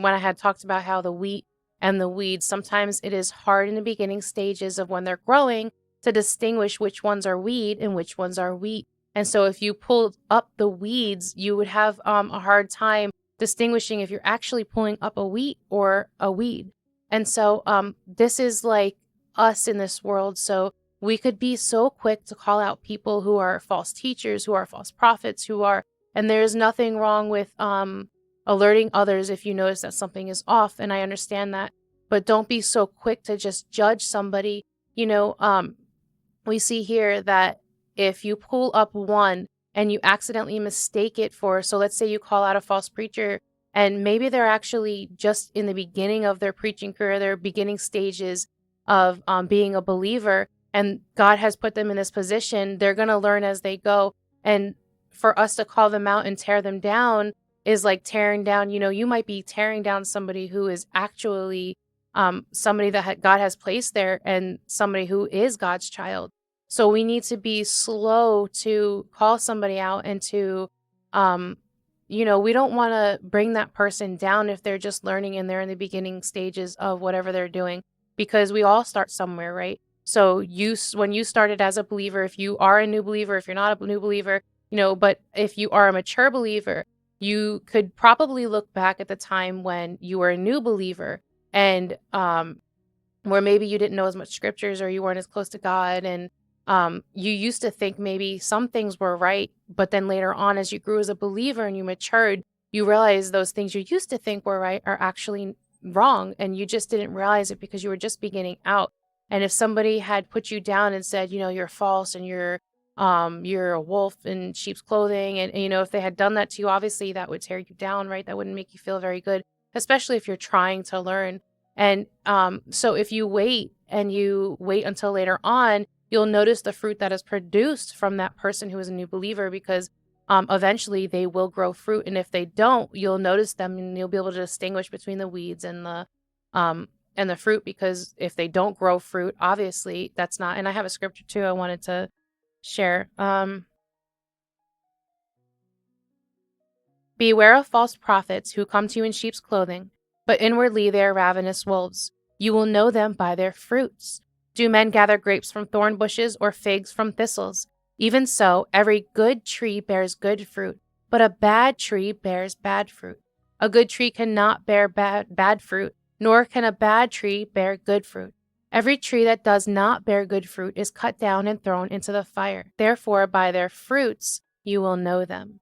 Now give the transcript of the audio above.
when I had talked about how the wheat and the weeds, sometimes it is hard in the beginning stages of when they're growing to distinguish which ones are weed and which ones are wheat. And so if you pulled up the weeds, you would have a hard time distinguishing if you're actually pulling up a wheat or a weed. And so this is like us in this world. So we could be so quick to call out people who are false teachers, who are false prophets, and there's nothing wrong with alerting others if you notice that something is off. And I understand that, but don't be so quick to just judge somebody. We see here that if you pull up one and you accidentally mistake it so let's say you call out a false preacher and maybe they're actually just in the beginning of their preaching career, their beginning stages of being a believer, and God has put them in this position, they're going to learn as they go. And for us to call them out and tear them down is like tearing down, you might be tearing down somebody who is actually somebody that God has placed there and somebody who is God's child. So we need to be slow to call somebody out and to, we don't want to bring that person down if they're just learning and they're in the beginning stages of whatever they're doing, because we all start somewhere, right? So when you started as a believer, if you are a new believer, if you're not a new believer, but if you are a mature believer, you could probably look back at the time when you were a new believer and where maybe you didn't know as much scriptures or you weren't as close to God, and you used to think maybe some things were right, but then later on, as you grew as a believer and you matured, you realize those things you used to think were right are actually wrong, and you just didn't realize it because you were just beginning out. And if somebody had put you down and said, you're false and you're a wolf in sheep's clothing, and if they had done that to you, obviously that would tear you down, right? That wouldn't make you feel very good, especially if you're trying to learn. And so if you wait until later on, you'll notice the fruit that is produced from that person who is a new believer, because eventually they will grow fruit. And if they don't, you'll notice them and you'll be able to distinguish between the weeds and the fruit, because if they don't grow fruit, obviously that's not. And I have a scripture too I wanted to share. Beware of false prophets who come to you in sheep's clothing, but inwardly they are ravenous wolves. You will know them by their fruits. Do men gather grapes from thorn bushes or figs from thistles? Even so, every good tree bears good fruit, but a bad tree bears bad fruit. A good tree cannot bear bad fruit, nor can a bad tree bear good fruit. Every tree that does not bear good fruit is cut down and thrown into the fire. Therefore, by their fruits you will know them.